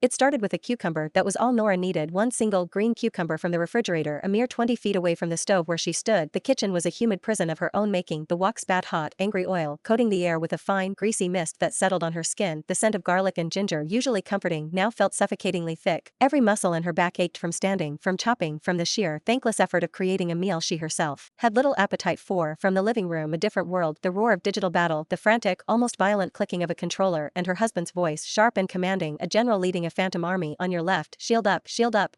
It started with a cucumber that was all Nora needed, one single green cucumber from the refrigerator a mere 20 feet away from the stove where she stood. The kitchen was a humid prison of her own making, the wok spat hot, angry oil, coating the air with a fine, greasy mist that settled on her skin. The scent of garlic and ginger, usually comforting, now felt suffocatingly thick. Every muscle in her back ached from standing, from chopping, from the sheer, thankless effort of creating a meal she herself had little appetite for. From the living room, a different world, the roar of digital battle, the frantic, almost violent clicking of a controller, and her husband's voice, sharp and commanding, a general leading a phantom army. On your left, shield up,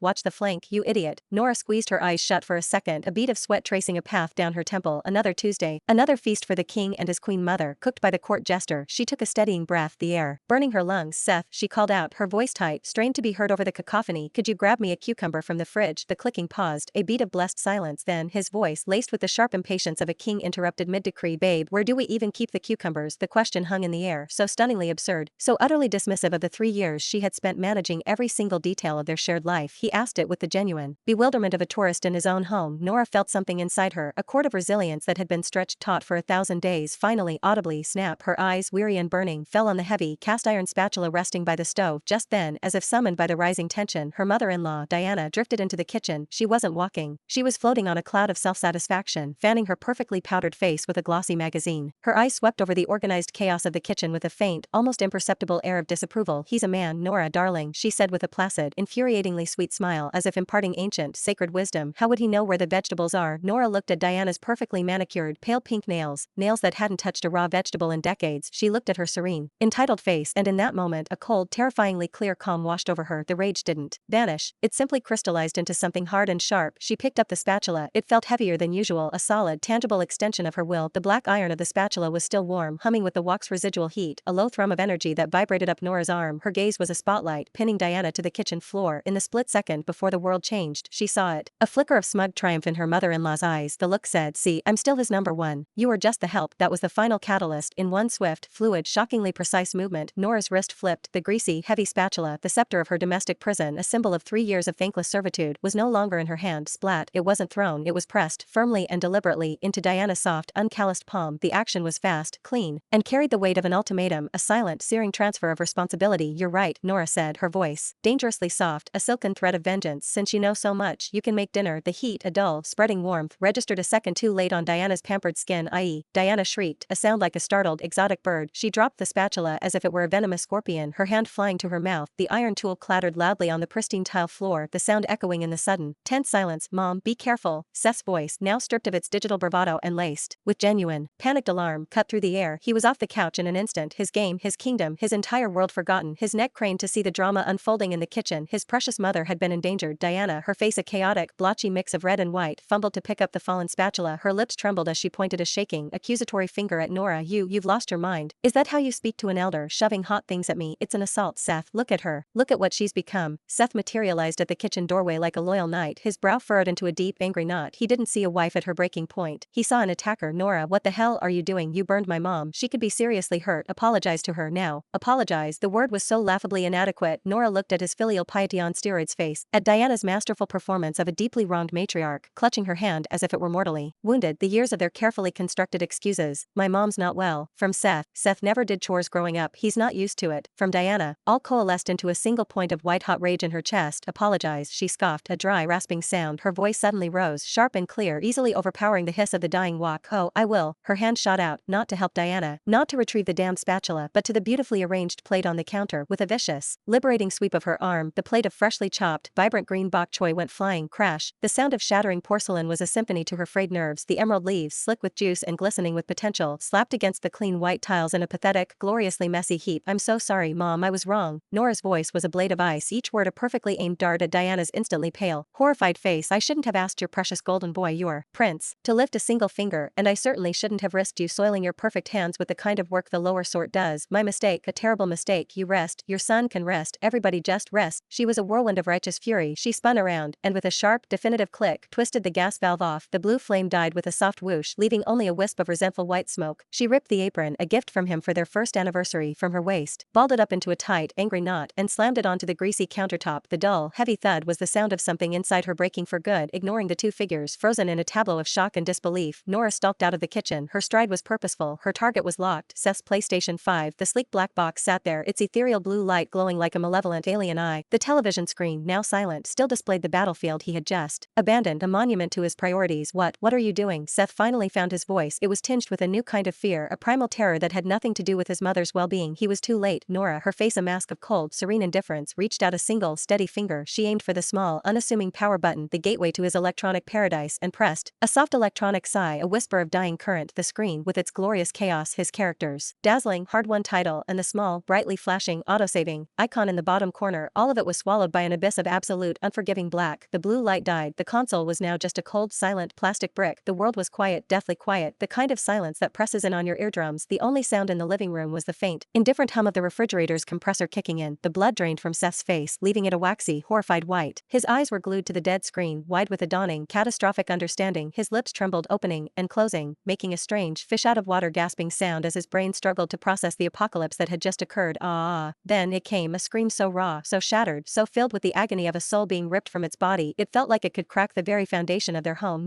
watch the flank, you idiot. Nora squeezed her eyes shut for a second, a bead of sweat tracing a path down her temple. Another Tuesday, another feast for the king and his queen mother, cooked by the court jester. She took a steadying breath, the air burning her lungs. Seth, she called out, her voice tight, strained to be heard over the cacophony. Could you grab me a cucumber from the fridge? The clicking paused, a beat of blessed silence, then his voice, laced with the sharp impatience of a king, interrupted mid-decree. Babe, where do we even keep the cucumbers? The question hung in the air, so stunningly absurd, so utterly dismissive of the 3 years she had spent managing every single detail of their shared life. He asked it with the genuine bewilderment of a tourist in his own home. Nora felt something inside her, a cord of resilience that had been stretched taut for 1,000 days, finally audibly snap. Her eyes, weary and burning, fell on the heavy cast-iron spatula resting by the stove. Just then, as if summoned by the rising tension, her mother-in-law, Diana, drifted into the kitchen. She wasn't walking. She was floating on a cloud of self-satisfaction, fanning her perfectly powdered face with a glossy magazine. Her eyes swept over the organized chaos of the kitchen with a faint, almost imperceptible air of disapproval. He's a man, Nora, darling, she said with a placid, infuriatingly sweet smile, as if imparting ancient, sacred wisdom. How would he know where the vegetables are? Nora looked at Diana's perfectly manicured, pale pink nails, nails that hadn't touched a raw vegetable in decades. She looked at her serene, entitled face, and in that moment a cold, terrifyingly clear calm washed over her. The rage didn't vanish, it simply crystallized into something hard and sharp. She picked up the spatula, it felt heavier than usual, a solid, tangible extension of her will. The black iron of the spatula was still warm, humming with the wok's residual heat, a low thrum of energy that vibrated up Nora's arm. Her gaze was a spotlight, pinning Diana to the kitchen floor. In the split second before the world changed, she saw it. A flicker of smug triumph in her mother-in-law's eyes. The look said, see, I'm still his number one. You were just the help. That was the final catalyst. In one swift, fluid, shockingly precise movement, Nora's wrist flipped. The greasy, heavy spatula, the scepter of her domestic prison, a symbol of 3 years of thankless servitude, was no longer in her hand. Splat, it wasn't thrown, it was pressed, firmly and deliberately, into Diana's soft, uncalloused palm. The action was fast, clean, and carried the weight of an ultimatum, a silent, searing transfer of responsibility. You're right, Nora said, her voice dangerously soft, a silken thread of vengeance. Since you know so much, you can make dinner. The heat, a dull, spreading warmth, registered a second too late on Diana's pampered skin. I.e., Diana shrieked, a sound like a startled, exotic bird. She dropped the spatula as if it were a venomous scorpion, her hand flying to her mouth. The iron tool clattered loudly on the pristine tile floor, the sound echoing in the sudden, tense silence. Mom, be careful. Seth's voice, now stripped of its digital bravado and laced with genuine, panicked alarm, cut through the air. He was off the couch in an instant, his game, his kingdom, his entire world forgotten, his neck craned to see the drama unfolding in the kitchen. His precious mother had been endangered. Diana, her face a chaotic, blotchy mix of red and white, fumbled to pick up the fallen spatula. Her lips trembled as she pointed a shaking, accusatory finger at Nora. You've lost your mind. Is that how you speak to an elder? Shoving hot things at me. It's an assault, Seth. Look at her. Look at what she's become. Seth materialized at the kitchen doorway like a loyal knight, his brow furrowed into a deep, angry knot. He didn't see a wife at her breaking point. He saw an attacker. Nora, what the hell are you doing? You burned my mom. She could be seriously hurt. Apologize to her now. Apologize. The word was so laughably inadequate. Nora looked at his filial piety on steroids face, at Diana's masterful performance of a deeply wronged matriarch, clutching her hand as if it were mortally wounded. The years of their carefully constructed excuses. My mom's not well. From Seth. Seth never did chores growing up. He's not used to it. From Diana, all coalesced into a single point of white-hot rage in her chest. Apologize, she scoffed, a dry, rasping sound. Her voice suddenly rose, sharp and clear, easily overpowering the hiss of the dying wok. Oh, I will. Her hand shot out, not to help Diana, not to retrieve the damned spatula, but to the beautifully arranged plate on the counter. With a vicious, liberating sweep of her arm, the plate of freshly chopped, vibrant green bok choy went flying. Crash. The sound of shattering porcelain was a symphony to her frayed nerves. The emerald leaves, slick with juice and glistening with potential, slapped against the clean white tiles in a pathetic, gloriously messy heap. I'm so sorry, Mom, I was wrong. Nora's voice was a blade of ice, each word a perfectly aimed dart at Diana's instantly pale, horrified face. I shouldn't have asked your precious golden boy, your prince, to lift a single finger, and I certainly shouldn't have risked you soiling your perfect hands with the kind of work the lower sort does. My mistake, a terrible mistake. You rest, your son can rest, everybody just rest. She was a whirlwind of righteous fury. She spun around, and with a sharp, definitive click, twisted the gas valve off. The blue flame died with a soft whoosh, leaving only a wisp of resentful white smoke. She ripped the apron, a gift from him for their first anniversary, from her waist, balled it up into a tight, angry knot, and slammed it onto the greasy countertop. The dull, heavy thud was the sound of something inside her breaking for good. Ignoring the two figures frozen in a tableau of shock and disbelief, Nora stalked out of the kitchen. Her stride was purposeful, her target was locked. Seth's PlayStation 5. The sleek black box sat there, its ethereal blue light glowing like like a malevolent alien eye. The television screen, now silent, still displayed the battlefield he had just abandoned, a monument to his priorities. What are you doing? Seth finally found his voice. It was tinged with a new kind of fear, a primal terror that had nothing to do with his mother's well-being. He was too late. Nora, her face a mask of cold, serene indifference, reached out a single, steady finger. She aimed for the small, unassuming power button, the gateway to his electronic paradise, and pressed. A soft electronic sigh, a whisper of dying current, the screen with its glorious chaos, his characters, dazzling, hard-won title, and the small, brightly flashing, autosaving icon in the bottom corner, all of it was swallowed by an abyss of absolute, unforgiving black. The blue light died. The console was now just a cold, silent, plastic brick. The world was quiet, deathly quiet, the kind of silence that presses in on your eardrums. The only sound in the living room was the faint, indifferent hum of the refrigerator's compressor kicking in. The blood drained from Seth's face, leaving it a waxy, horrified white. His eyes were glued to the dead screen, wide with a dawning, catastrophic understanding. His lips trembled, opening and closing, making a strange, fish-out-of-water gasping sound as his brain struggled to process the apocalypse that had just occurred. Then it came, a scream so raw, so shattered, so filled with the agony of a soul being ripped from its body, it felt like it could crack the very foundation of their home.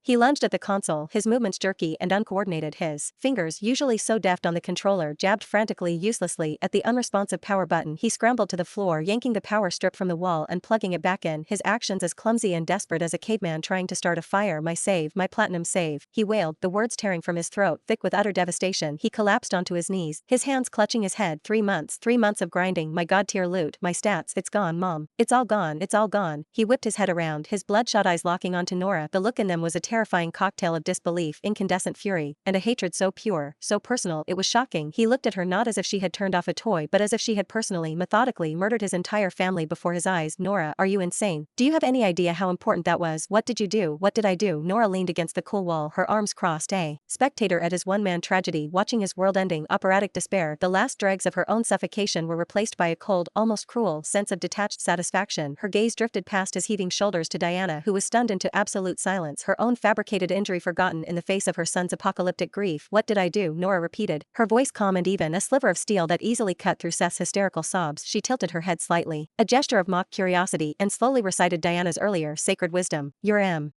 He lunged at the console, his movements jerky and uncoordinated. His fingers, usually so deft on the controller, jabbed frantically, uselessly, at the unresponsive power button. He scrambled to the floor, yanking the power strip from the wall and plugging it back in, his actions as clumsy and desperate as a caveman trying to start a fire. My save, my platinum save, he wailed, the words tearing from his throat, thick with utter devastation. He collapsed onto his knees, his hands clutching his head. 3 months of grinding, my god tier loot, my stats, it's gone, mom. It's all gone, it's all gone. He whipped his head around, his bloodshot eyes locking onto Nora. The look in them was a terrifying cocktail of disbelief, incandescent fury, and a hatred so pure, so personal, it was shocking. He looked at her not as if she had turned off a toy but as if she had personally, methodically murdered his entire family before his eyes. Nora, are you insane? Do you have any idea how important that was? What did you do? What did I do? Nora leaned against the cool wall, her arms crossed, a spectator at his one-man tragedy, watching his world-ending, operatic despair. The last dregs of her own suffocation were replaced by a cold, almost cruel, sense of detached satisfaction. Her gaze drifted past his heaving shoulders to Diana, who was stunned into absolute silence, her own fabricated injury forgotten in the face of her son's apocalyptic grief. What did I do? Nora repeated, her voice calm and even, a sliver of steel that easily cut through Seth's hysterical sobs. She tilted her head slightly, a gesture of mock curiosity, and slowly recited Diana's earlier, sacred wisdom. You're